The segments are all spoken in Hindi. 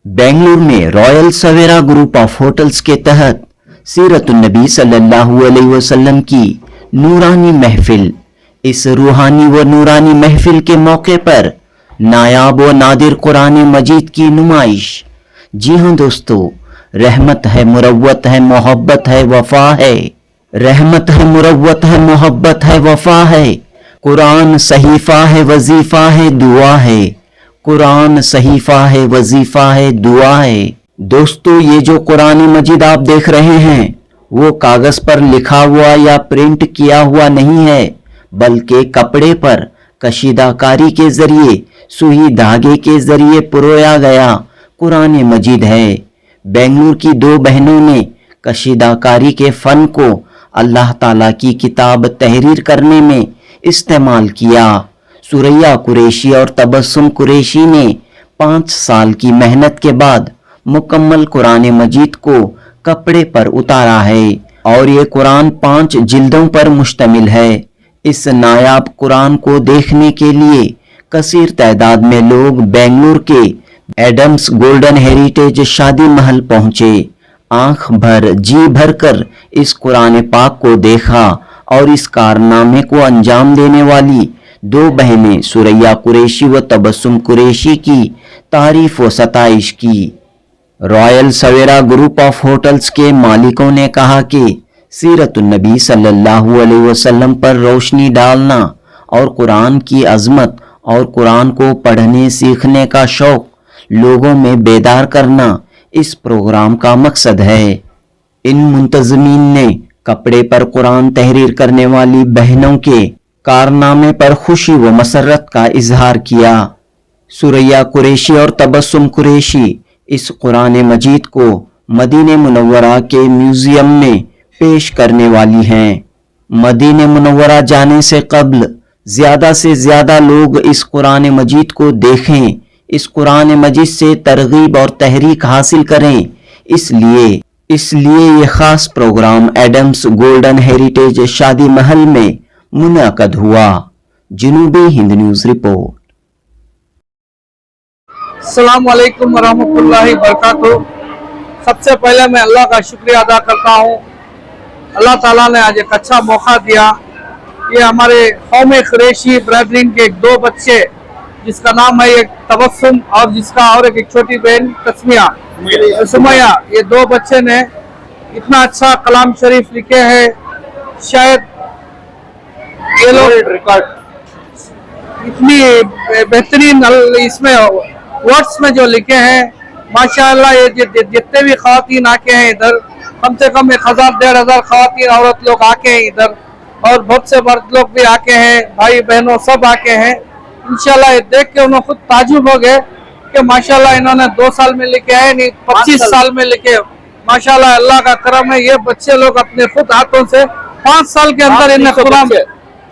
बेंगलुरु में royal Savera group of hotels के तहत सीरतुन्नबी सल्लल्लाहु अलैहि वसल्लम की नूरानी महफिल। इस रूहानी व नूरानी महफिल के मौके पर नायाब व नादिर कुरान मजीद की नुमाइश। जी हाँ दोस्तों, रहमत है, मुरव्वत है, मोहब्बत है, वफा है। रहमत है, मुरव्वत है, मोहब्बत है, वफा है। कुरान सहीफा है, वजीफा है, दुआ है। कुरान सहीफा है, वजीफा है, दुआ है। दोस्तों, ये जो कुरान मजीद आप देख रहे हैं वो कागज पर लिखा हुआ या प्रिंट किया हुआ नहीं है, बल्कि कपड़े पर कशीदाकारी के जरिए, सुई धागे के जरिए पिरोया गया कुरान मजीद है। बेंगलुरु की दो बहनों ने कशीदाकारी के फन को अल्लाह ताला की किताब तहरीर करने में इस्तेमाल किया। सुरैया कुरैशी और तबस्सुम कुरैशी ने 5 साल की मेहनत के बाद मुकम्मल कुरान मजीद को कपड़े पर उतारा है और ये कुरान 5 जिल्दों पर मुश्तमिल है। इस नायाब कुरान को देखने के लिए कसीर तादाद में लोग बेंगलुरु के एडम्स गोल्डन हेरिटेज शादी महल पहुंचे। आंख भर जी भर कर इस कुरान पाक को देखा और इस कारनामे को अंजाम देने वाली दो बहनें सुरैया कुरैशी व तबस्सुम कुरैशी की तारीफ व सताइश की। Royal Savera group of hotels के मालिकों ने कहा कि सीरतुन्नबी सल्लल्लाहु अलैहि वसल्लम पर रोशनी डालना और कुरान की अजमत और कुरान को पढ़ने सीखने का शौक लोगों में बेदार करना इस प्रोग्राम का मकसद है। इन मुंतजमीन ने कपड़े पर कुरान तहरीर करने वाली बहनों के कारनामे पर खुशी व मसरत का इजहार किया। सुरैया कुरैशी और तबस्सुम कुरैशी इस कुरान मजीद को मदीने मुनव्वरा के म्यूजियम में पेश करने वाली हैं। मदीने मुनव्वरा जाने से कब्ल ज्यादा से ज्यादा लोग इस कुरान मजीद को देखें, इस कुरान मजीद से तरगीब और तहरीक हासिल करें। इसलिए ये खास प्रोग्राम एडम्स गोल्डन हेरिटेज शादी महल में मुनाकद हुआ। जनूबी हिंद न्यूज रिपोर्ट। अस्सलाम वालेकुम वरहमतुल्लाहि वबरकातुहू। सबसे पहले मैं अल्लाह का शुक्रिया अदा करता हूँ। अल्लाह ताला ने आज एक अच्छा मौका दिया। ये हमारे कौम कुरैशी ब्रदरिन के 2 बच्चे, जिसका नाम है एक तबस्सुम और जिसका और एक छोटी बहन सुमैया, ये 2 बच्चे ने इतना अच्छा कलाम शरीफ लिखे हैं। शायद ये लोग इतनी बेहतरीन इसमें वर्ड्स में जो लिखे हैं, माशाअल्लाह। ये जितने भी खवातीन आके हैं इधर, कम से कम 1000-1500 खवातीन औरत लोग आके हैं इधर, और बहुत से मर्द लोग भी आके हैं, भाई बहनों सब आके हैं। इंशाल्लाह ये देख के उन्होंने खुद ताजुब हो गए कि माशाल्लाह इन्होंने 2 साल में लिखे हैं, नहीं 25 साल में लिखे। माशाल्लाह अल्लाह का करम है। ये बच्चे लोग अपने खुद हाथों से 5 साल के अंदर इन्हें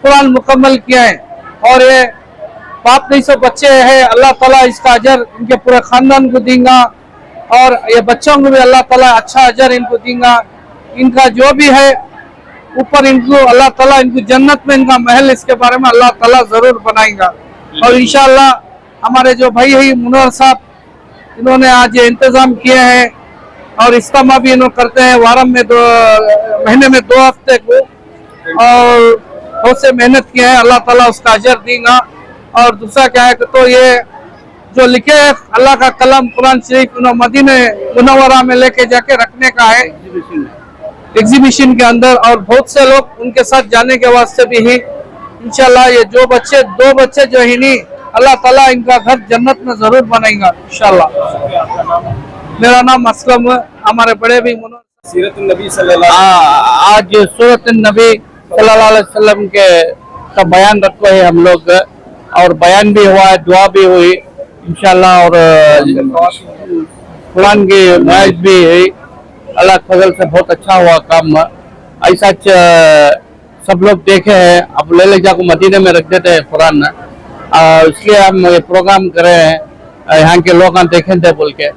कुरान मुकम्मल किया है। और ये 500 बच्चे हैं। अल्लाह ताला इसका अजर इनके पूरे खानदान को देगा, और ये बच्चों को भी अल्लाह ताला अच्छा अजर इनको देगा। इनका जो भी है ऊपर इनको अल्लाह ताला इनको जन्नत में इनका महल, इसके बारे में अल्लाह ताला जरूर बनाएगा। और इंशाअल्लाह हमारे जो भाई है मुनव्वर साहब, इन्होंने आज ये इंतजाम किए हैं और इस्तेमा भी इन्होंने करते हैं वारम में महीने में 2 हफ्ते को, और बहुत से मेहनत किए हैं। अल्लाह ताला उसका अजर देगा। और दूसरा क्या है कि तो ये जो लिखे है अल्लाह का कलाम कुरान शरीफ, मदीने मुनव्वरा में लेके जाके रखने का है एग्जीबिशन के अंदर, और बहुत से लोग उनके साथ जाने के वास्ते भी है। इंशाल्लाह ये जो 2 बच्चे जो है नहीं, अल्लाह ताला इनका घर जन्नत में जरूर बनाएगा इंशाल्लाह। मेरा नाम असलम है। हमारे बड़े भी सीरतुन्नबी सल्लल्लाहु आज सूरतुन्नबी सल्लल्लाहु अलैहि वसल्लम के का बयान रखते हैं हम लोग, और बयान भी हुआ है, दुआ भी हुई इंशाल्लाह, और कुरान की मैच भी हुई। अल्लाह के फजल से बहुत अच्छा हुआ काम। ऐसा सब लोग देखे हैं, अब ले जाकर मदीने में रख देते हैं कुरान, इसलिए हम ये प्रोग्राम कर रहे हैं, यहाँ के लोग देखें थे बोल के।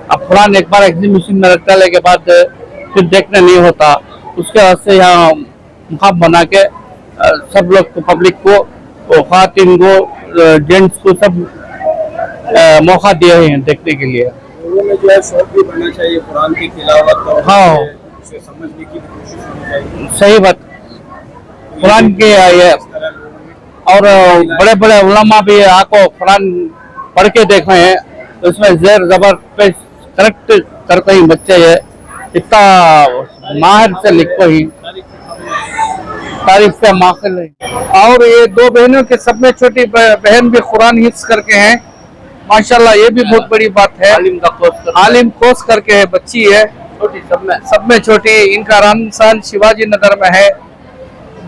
अब कुरान एक बार एग्जीबिशन में रख डालने के बाद फिर देखने नहीं होता, उसके वास्ते यहाँ मुकाम बना के सब लोग पब्लिक को, खातिन को, जेंट्स को सब मौका दिए हैं देखने के लिए। लोगों में जो है शौक भी बढ़ना चाहिए कुरान की तिलावत और हाँ। उसे समझने की भी कोशिश होनी चाहिए। सही बात। कुरान के ये इस तरह लोगों में और बड़े बड़े उलमा भी आको कुरान पढ़ के देख रहे हैं, तो इसमें जेर जबर पे करेक्ट करते ही बच्चे है इतना माहिर से लिखो ही तारीफ से माखिल है। और ये दो बहनों के सब में छोटी बहन भी कुरान हिफ्ज करके हैं माशाल्लाह, ये भी बहुत बड़ी बात है। आलिम कोर्स करके है, बच्ची है छोटी, सब में छोटी। इनका रहन सहन शिवाजी नगर में है,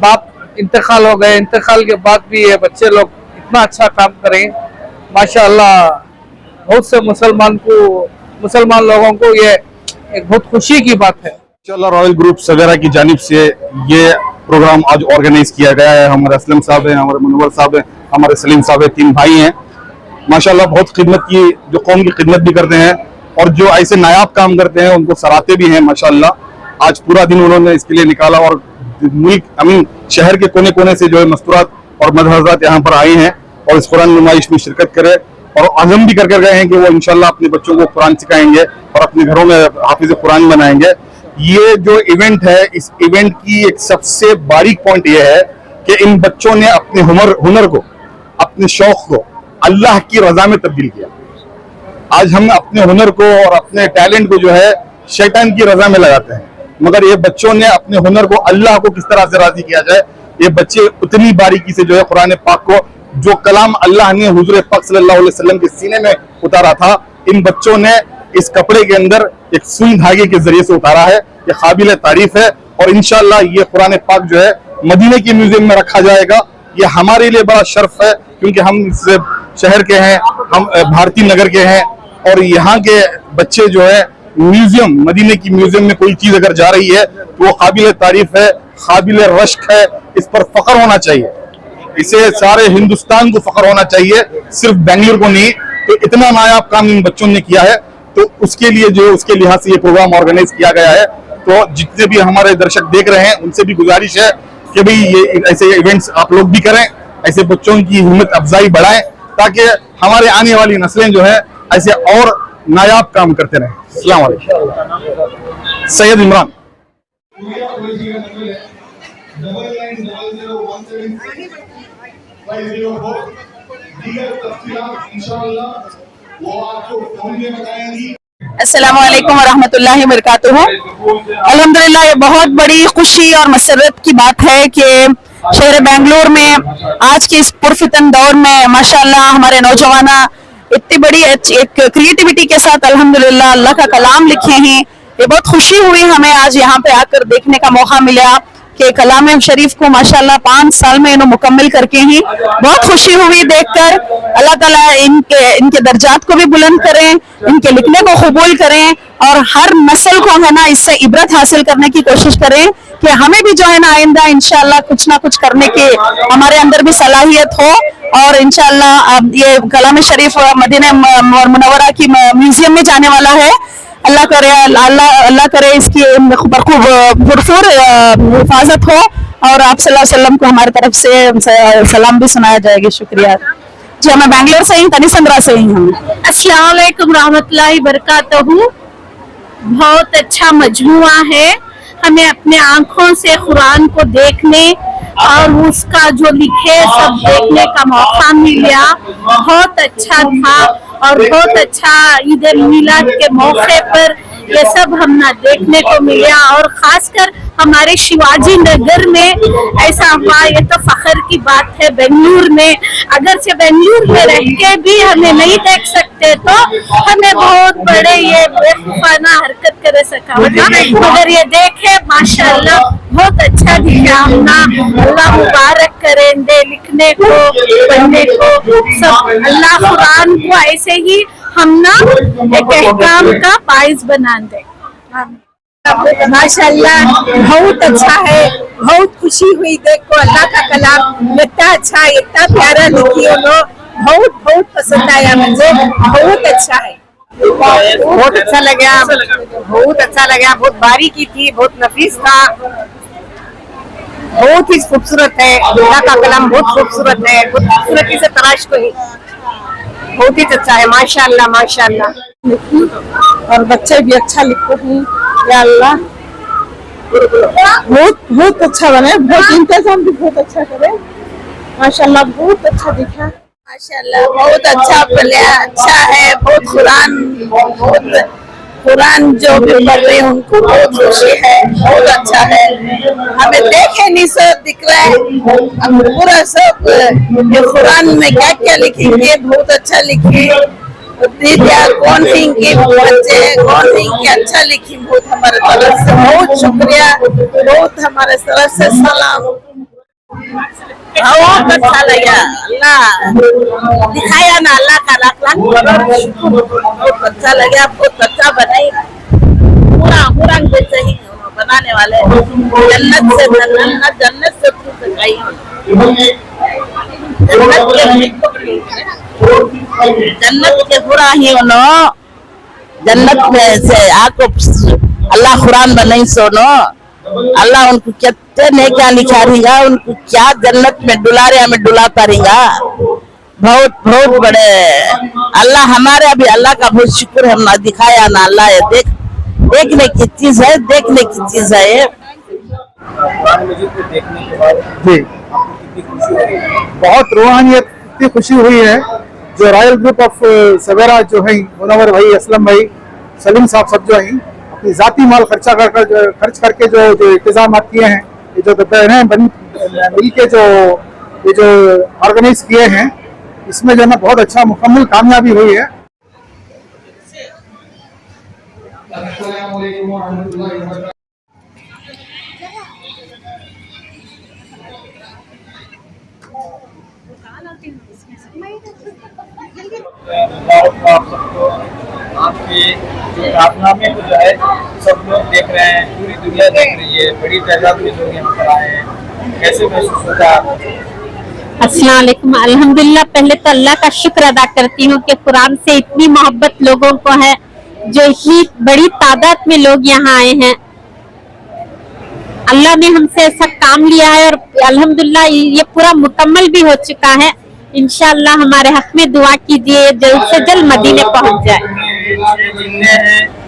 बाप इंतकाल हो गए, इंतकाल के बाद भी ये बच्चे लोग इतना अच्छा काम करें माशाल्लाह। बहुत से मुसलमान लोगों को ये एक बहुत खुशी की बात है। इंशाल्लाह रॉयल ग्रुप सवेरा की जानिब से ये प्रोग्राम आज ऑर्गेनाइज किया गया है। हमारे असलम साहब हैं, हमारे मुनव्वर साहब हैं, हमारे सलीम साहब हैं, 3 भाई हैं माशाल्लाह। बहुत खिदमत की, जो कौम की खिदमत भी करते हैं और जो ऐसे नायाब काम करते हैं उनको सराहते भी हैं माशाल्लाह। आज पूरा दिन उन्होंने इसके लिए निकाला और मुल्क शहर के कोने कोने से जो है मस्तूरात और मदहज़ात यहाँ पर आए हैं और इस कुरान नुमाइश में शिरकत करे और अज़म भी कर गए हैं कि वो इंशाल्लाह अपने बच्चों को कुरान सिखाएंगे और अपने घरों में हाफिज कुरान बनाएंगे। ये जो इवेंट है, इस इवेंट की एक सबसे बारीक पॉइंट ये है कि इन बच्चों ने अपने हुनर को, अपने शौक को अल्लाह की रजा में तब्दील किया। आज हम अपने हुनर को और अपने टैलेंट को जो है शैतान की रजा में लगाते हैं, मगर ये बच्चों ने अपने हुनर को अल्लाह को किस तरह से राजी किया जाए, ये बच्चे उतनी बारीकी से जो है कुरान पाक को, जो कलाम अल्लाह ने हुजूर पाक सल्लल्लाहु अलैहि वसल्लम के सीने में उतारा था, इन बच्चों ने इस कपड़े के अंदर एक सुई धागे के जरिए से उतारा है। ये काबिल तारीफ है और इंशाल्लाह ये कुरान पाक जो है मदीने के म्यूजियम में रखा जाएगा। ये हमारे लिए बड़ा शर्फ है क्योंकि हम इस शहर के हैं, हम भारतीय नगर के हैं और यहाँ के बच्चे जो है म्यूजियम, मदीने की म्यूजियम में कोई चीज अगर जा रही है तो वो काबिल तारीफ है, काबिल रश्क है, इस पर फख्र होना चाहिए। इसे सारे हिंदुस्तान को फख्र होना चाहिए, सिर्फ बेंगलुरु को नहीं। तो इतना नायाब काम इन बच्चों ने किया है, तो उसके लिए जो उसके लिहाज से ये प्रोग्राम ऑर्गेनाइज किया गया है। तो जितने भी हमारे दर्शक देख रहे हैं उनसे भी गुजारिश है कि भाई ये ऐसे इवेंट्स आप लोग भी करें, ऐसे बच्चों की हिम्मत अफजाई बढ़ाएं ताकि हमारे आने वाली नस्लें जो है ऐसे और नायाब काम करते रहें। अस्सलाम वालेकुम। सैयद इमरान। अस्सलामु अलैकुम वरहमतुल्लाहि वबरकातुहू। अल्हम्दुलिल्लाह ये बहुत बड़ी खुशी और मसरत की बात है कि शहर बेंगलुरु में आज के इस पुरफितन दौर में माशाअल्लाह हमारे नौजवान इतनी बड़ी एक क्रिएटिविटी के साथ अल्हम्दुलिल्लाह अल्लाह का कलाम लिखे हैं। ये बहुत खुशी हुई हमें आज यहाँ पे आकर देखने का मौका मिला कि कलाम शरीफ को माशाअल्लाह 5 साल में इन्होंने मुकम्मल करके ही बहुत खुशी हुई देखकर। अल्लाह ताला इनके दर्जात को भी बुलंद करें, इनके लिखने को कबूल करें और हर नस्ल को है ना इससे इबरत हासिल करने की कोशिश करें कि हमें भी जो है ना आइंदा इंशाअल्लाह कुछ ना कुछ करने के हमारे अंदर भी सलाहियत हो और इंशाअल्लाह ये कलाम शरीफ मदीना मुनव्वरा की म्यूजियम में जाने वाला है। अल्लाह करे अल्लाह करे इसकी भरपूर हिफाजत हो और आप सल्लल्लाहु अलैहि वसल्लम को हमारी तरफ से सलाम भी सुनाया जाएगी। शुक्रिया जी। मैं बेंगलोर से ही, तनिसंद्रा से ही हूँ। अस्सलाम वालेकुम रहमतुल्लाहि बरकातहू। बहुत अच्छा मजमुआ है, हमें अपने आंखों से कुरान को देखने और उसका जो लिखे सब देखने का मौका मिला। बहुत अच्छा था और बहुत अच्छा ईद मिलाद के मौके पर ये सब हमने देखने को मिला और खासकर हमारे शिवाजी नगर में ऐसा हुआ, ये तो फख्र की बात है। बेंगलुरु में अगर से बेंगलुरु में रह के भी हमें नहीं देख सकते तो हमें बहुत बड़े ये बेवकूफाना हरकत करे सका मगर ये देखे माशाल्लाह बहुत अच्छा दिखा। हमना अल्लाह मुबारक करें दे लिखने को पढ़ने को सब। अल्लाह कुरान को ऐसे ही हमना एक अहकाम का बाइस बना दे। माशाल्लाह बहुत अच्छा है, बहुत खुशी हुई देखो अल्लाह का कलाम इतना अच्छा इतना प्यारा लिखियो लो, बहुत बहुत पसंद आया मुझे, बहुत अच्छा है। बहुत अच्छा लगा, बहुत अच्छा लगा, बहुत बारीकी थी, बहुत नफीस था, बहुत ही खूबसूरत है। अल्लाह का कलाम बहुत खूबसूरत है, बहुत खूबसूरती से तराश को ही बहुत ही अच्छा है। माशाल्लाह माशाल्लाह। और बच्चे भी अच्छा लिखते हैं। या अल्लाह बहुत बहुत अच्छा बने, बहुत इंतजाम भी बहुत अच्छा करे। माशाल्लाह बहुत अच्छा दिखा। माशाल्लाह बहुत अच्छा पढ़ा, अच्छा है। बहुत कुरान जो भी पढ़ रहे हैं उनको बहुत खुशी है, बहुत अच्छा है। हमें देखे नहीं सब दिख रहा है, हम पूरा सब ये कुरान में क्या क्या लिखेंगे बहुत अच्छा लिखे। दीदिया कौन है इनके बच्चे, कौन है इनके अच्छा लिखी। बहुत हमारे तरफ से बहुत शुक्रिया, बहुत हमारे तरफ से सलाम। बहुत अच्छा लगा, अल्लाह दिखाया ना, अल्लाह का लाख लाख करोड़ शुक्र। बहुत अच्छा लगा, बहुत अच्छा बनाई। पूरा कुरान पे सही बनाने वाले जन्नत से सगाई जन्नत के पूरा ही जन्नत में से आपको अल्लाह कुरान बनाई सोनो। अल्लाह उनको कितने ने क्या लिखा रहेगा, उनको क्या जन्नत में डुलारे में डुलाता रहेगा। बहुत बहुत बड़े अल्लाह हमारे भी अल्लाह का बहुत शुक्र है। हम दिखाया ना अल्लाह ये देखने की चीज है, देखने की चीज है ये। कुरान मजीद को देखने के बाद जी कितनी खुशी हो रही है। बहुत रूहानियत, इतनी खुशी हुई है। जो रॉयल ग्रुप ऑफ सवेरा जो है, मुनव्वर भाई, असलम भाई, सलीम साहब सब जो है अपनी जाती माल खर्च करके जो इंतजाम किए हैं, ये जो बहनें मिल के जो ऑर्गेनाइज किए हैं, इसमें जो है ना बहुत अच्छा मुकम्मल कामयाबी हुई है। आपके जो कारनामे को जो है सब लोग देख रहे हैं, पूरी दुनिया देख रही है, बड़ी तादाद में लोग यहाँ पर आए हैं। कैसे महसूस होता है? अस्सलाम वालेकुम। अल्हम्दुलिल्लाह, पहले तो अल्लाह का शुक्र अदा करती हूँ कि कुरान से इतनी मोहब्बत लोगों को है, जो इतनी बड़ी तादाद में लोग यहाँ आए हैं। अल्लाह ने हमसे ऐसा काम लिया है और अल्हम्दुलिल्लाह ये पूरा मुकम्मल भी हो चुका है। इंशाअल्लाह हमारे हक में दुआ कीजिए, जल्द से जल्द मदीने पहुँच जाए।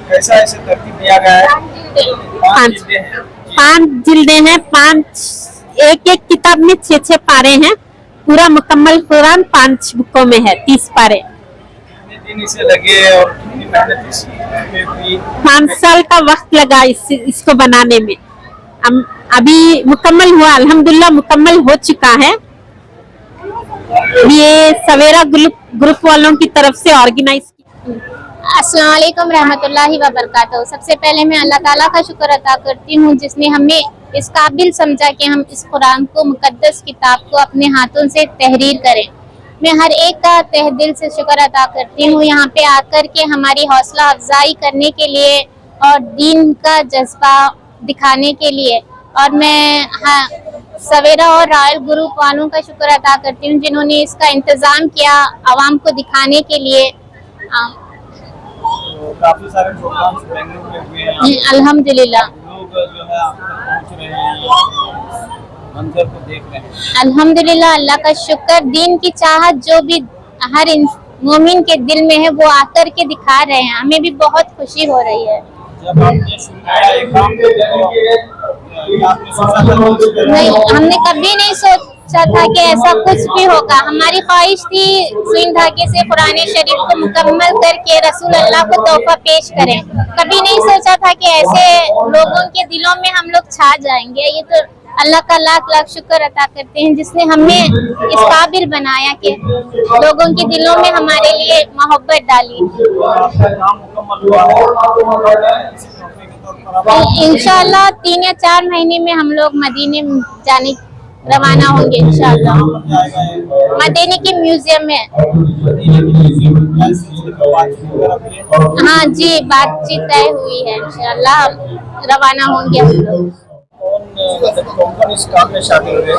कैसा ऐसे तरतीब दिया गया है? 5 जिल्दे हैं, 1 किताब में 6 पारे हैं। पूरा मुकम्मल कुरान 5 बुकों में है, 30 पारे। कितने दिन इसे लगे और कितनी मेहनत इसमें हुई? 5 साल का वक्त लगा इसको बनाने में। अभी मुकम्मल हुआ, अल्हम्दुलिल्लाह मुकम्मल हो चुका है। ये सवेरा ग्रुप वालों की तरफ से ऑर्गेनाइज। अस्सलाम वालेकुम रहमतुल्लाहि व बरकातहू। सबसे पहले मैं अल्लाह ताला का शुक्र अदा करती हूँ जिसने हमें इस काबिल समझा कि हम इस कुरान को, मुकद्दस किताब को अपने हाथों से तहरीर करें। मैं हर एक का तहे दिल से शुक्र अदा करती हूँ यहाँ पे आकर के हमारी हौसला अफजाई करने के लिए और दीन का जज्बा दिखाने के लिए। और मैं सवेरा और रॉयल ग्रुप वालों का शुक्र अदा करती हूँ जिन्होंने इसका इंतजाम किया आवाम को दिखाने के लिए। तो काफी सारे प्रोग्राम्स बेंगलुरु में हुए हैं, अल्हम्दुलिल्लाह लोग जो है आप तक पहुंच रहे हैं, मंजर को देख रहे हैं। अल्हम्दुलिल्लाह, अल्लाह का शुक्र। दीन की चाहत जो भी हर मोमिन के दिल में है वो आकर के दिखा रहे हैं, हमें भी बहुत खुशी हो रही है। जब आपने शुरू किया ये काम तो आपने सोचा था नहीं, हमने कभी नहीं सोचा था कि ऐसा कुछ भी होगा। हमारी ख्वाहिश थी सुई धागे से कुरान शरीफ को मुकम्मल करके रसूल अल्लाह को तोहफा पेश करें। कभी नहीं सोचा था कि ऐसे लोगों के दिलों में हम लोग छा जाएंगे। ये तो अल्लाह का लाख लाख शुक्र अदा करते हैं जिसने हमें इस काबिल बनाया कि लोगों के दिलों में हमारे लिए मोहब्बत डाली। इंशाअल्लाह 3 या 4 महीने में हम लोग मदीने जाने रवाना होंगे इंशाअल्लाह। मदीने के म्यूजियम में। हाँ जी, बातचीत तय हुई है, इंशाअल्लाह रवाना होंगे हम लोग। कौन इस काम में शामिल हुए?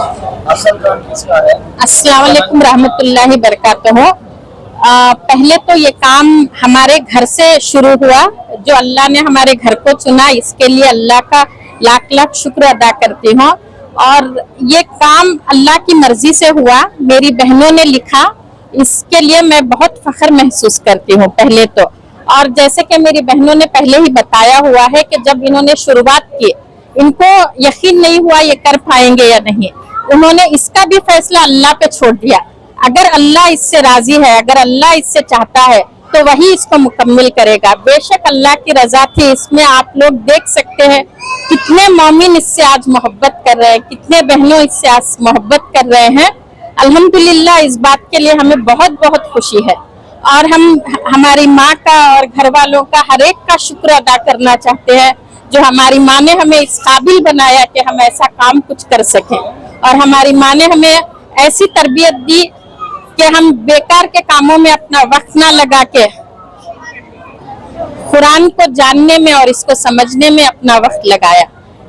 असल काम किसका है? अस्सलाम वालेकुम रहमतुल्लाहि बरकातहू। पहले तो ये काम हमारे घर से शुरू हुआ। जो अल्लाह ने हमारे घर को चुना, इसके लिए अल्लाह का लाख लाख शुक्र अदा करती हूँ। और ये काम अल्लाह की मर्जी से हुआ, मेरी बहनों ने लिखा, इसके लिए मैं बहुत फख्र महसूस करती हूँ पहले तो। और जैसे कि मेरी बहनों ने पहले ही बताया हुआ है कि जब इन्होंने शुरुआत की, इनको यकीन नहीं हुआ ये कर पाएंगे या नहीं। उन्होंने इसका भी फैसला अल्लाह पे छोड़ दिया। अगर अल्लाह इससे राजी है, अगर अल्लाह इससे चाहता है तो वही इसको मुकम्मल करेगा। बेशक अल्लाह की रजा थी इसमें। आप लोग देख सकते हैं कितने मोमिन इससे आज मोहब्बत कर रहे हैं, कितने बहनों इससे आज मोहब्बत कर रहे हैं। अल्हम्दुलिल्लाह, इस बात के लिए हमें बहुत बहुत खुशी है और हम हमारी माँ का और घर वालों का हर एक का शुक्र अदा करना चाहते हैं जो हमारी माँ ने हमें इस काबिल बनाया कि हम ऐसा काम कुछ कर सकें। और हमारी माँ ने हमें ऐसी तरबियत दी कि हम बेकार के कामों में अपना वक्त ना लगा के कुरान को जानने में और इसको समझने में अपना वक्त लगाया।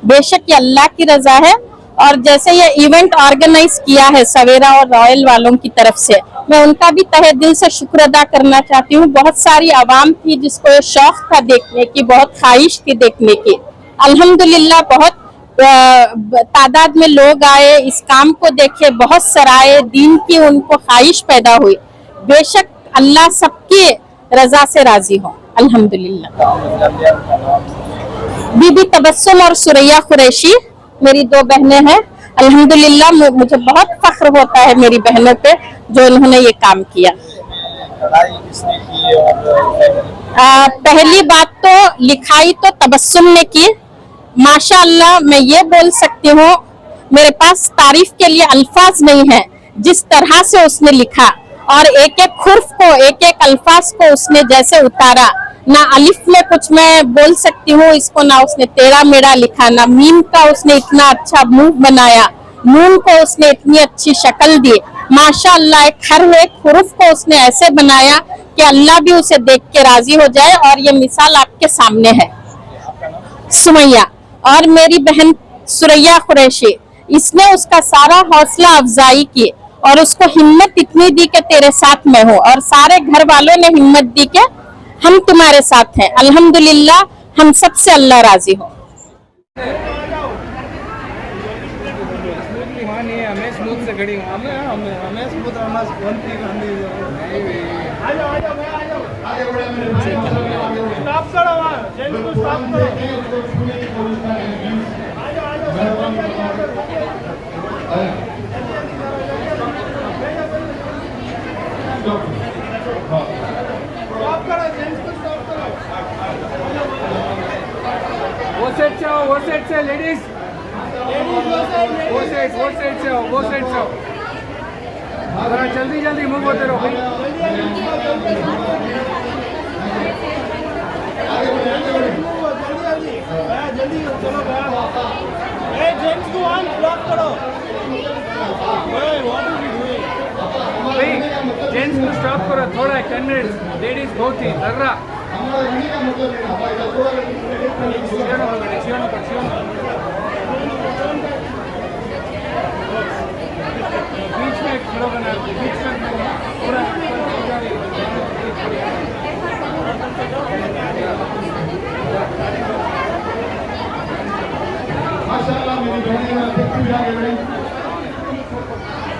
बेशक ये अल्लाह की रजा है। और जैसे ये इवेंट ऑर्गेनाइज किया है सवेरा और रॉयल वालों की तरफ से, मैं उनका भी तहे दिल से शुक्र अदा करना चाहती हूँ। बहुत सारी आवाम थी जिसको ये शौक था देखने की, बहुत ख्वाहिश थी देखने की। अल्हम्दुलिल्लाह बहुत तादाद में लोग आए, इस काम को देखे, बहुत सराहे, दीन की उनको ख्वाहिश पैदा हुई। बेशक अल्लाह सबकी रजा से राजी हो। अल्हम्दुलिल्लाह। बीबी तबस्सुम और सुरैया कुरैशी मेरी दो बहनें हैं। अल्हम्दुलिल्लाह, मुझे बहुत फख्र होता है मेरी बहनों पे जो उन्होंने ये काम किया। पहली बात तो लिखाई तो तबस्सुम ने की। माशाअल्लाह, मैं ये बोल सकती हूँ, मेरे पास तारीफ के लिए अल्फाज नहीं है जिस तरह से उसने लिखा और एक एक हुर्फ को, एक एक अल्फाज को उसने जैसे उतारा। ना अलिफ में कुछ मैं बोल सकती हूँ इसको, ना उसने तेरा मेरा लिखा, ना मीम का उसने इतना अच्छा मुंह बनाया, नून को उसने इतनी अच्छी शक्ल दी। माशाअल्लाह, हर एक हुर्फ को उसने ऐसे बनाया कि अल्लाह भी उसे देख के राजी हो जाए। और ये मिसाल आपके सामने है। सुमैया और मेरी बहन सुरैया कुरैशी, इसने उसका सारा हौसला अफजाई की और उसको हिम्मत इतनी दी कि तेरे साथ मैं हूँ। और सारे घर वालों ने हिम्मत दी कि हम तुम्हारे साथ हैं। अल्हम्दुलिल्लाह, हम सबसे अल्लाह राजी हो। वो साइड से लेडीज, वो साइड से हो। जरा जल्दी जल्दी मूव होते रहो भाई। जल्दी चलो जेंट्स को ऑन ब्लॉक करो भाई, जेंट्स को स्टॉप करो थोड़ा 10 मिनट्स। लेडीज बहुत ही लग रहा बीच में खड़ो बना, बीच में पूरा माशाअल्लाह मेरी बहनें देखती आगे बढ़ी,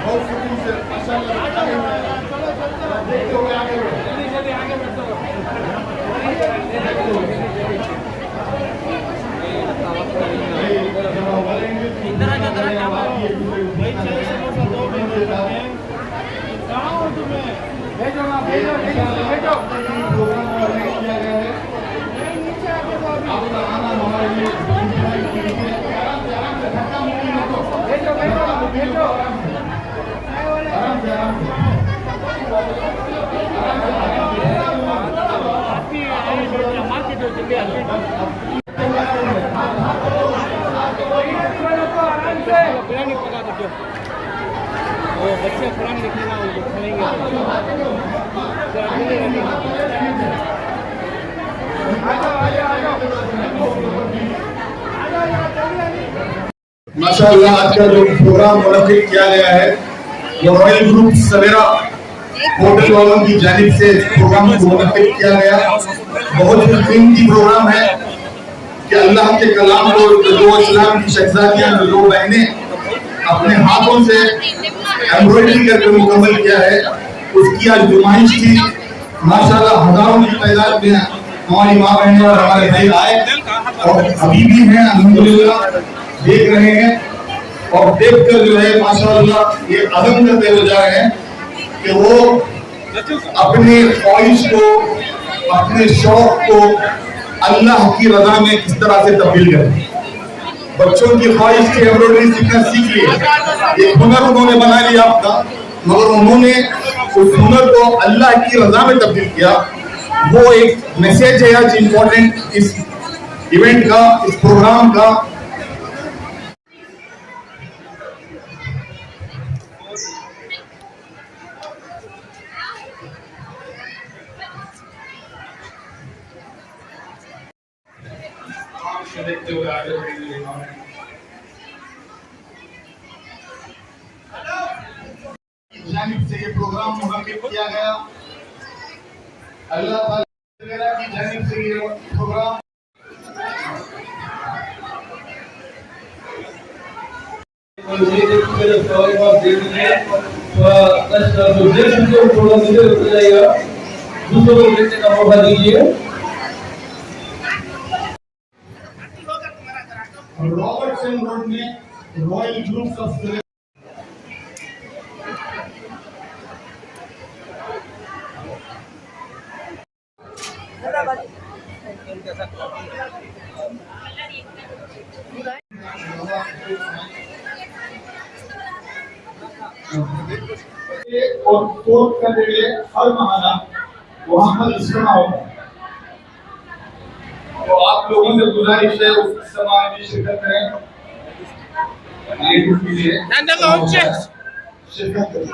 बहुत सुकून से माशाअल्लाह देखते हुए आगे बढ़े। आगे बढ़ते हो। बच्चे कुरान लिखने ना खड़ेंगे। माशाअल्लाह, आज का जो प्रोग्राम मुनक्किद किया गया है वो रॉयल ग्रुप सवेरा होटल वालों की जानिब से प्रोग्राम को मुनक्किद किया गया। बहुत ही कीमती प्रोग्राम है कि अल्लाह के कलाम को दो इस्लाम की शहजादियां, दो बहनें अपने हाथों से एम्ब्रॉयडरी करके मुकम्मल किया है। उसकी आज नुमाइश थी माशाल्लाह हजारों की तादाद में हमारी माँ बहनें और हमारे भाई आए और अभी भी हैं, अल्हम्दुलिल्लाह देख रहे हैं और देखकर जो है माशाल्लाह ये अज़म करते हुए जा रहे हैं कि वो अपने ख्वाहिश को, अपने शौक को अल्लाह की रजा में किस तरह से तब्दील करें। बच्चों की ख्वाहिश की एम्ब्रॉयडरी सीखना सीख लिए, एक हुनर उन्होंने बना लिया अपना, मगर उन्होंने उस हुनर को अल्लाह की रजा में तब्दील किया। वो एक मैसेज है आज इम्पोर्टेंट इस इवेंट का, इस प्रोग्राम का। देखते हुए आगे बढ़ेंगे। जानिब से ये प्रोग्राम मुनक्किद किया गया, अल्लाह ताला की जानिब से ये प्रोग्राम दूसरों को देखने का मौका दीजिए। रॉबर्टसन रोड में रॉयल ग्रुप्स ऑफ और फोर्थ का हर महाना वहां पर इज्तिमा होता है, तो आप लोगों से गुजारिश है उस इज्तिमा में शिरकत करें, लेडीज के लिए शिरकत करें।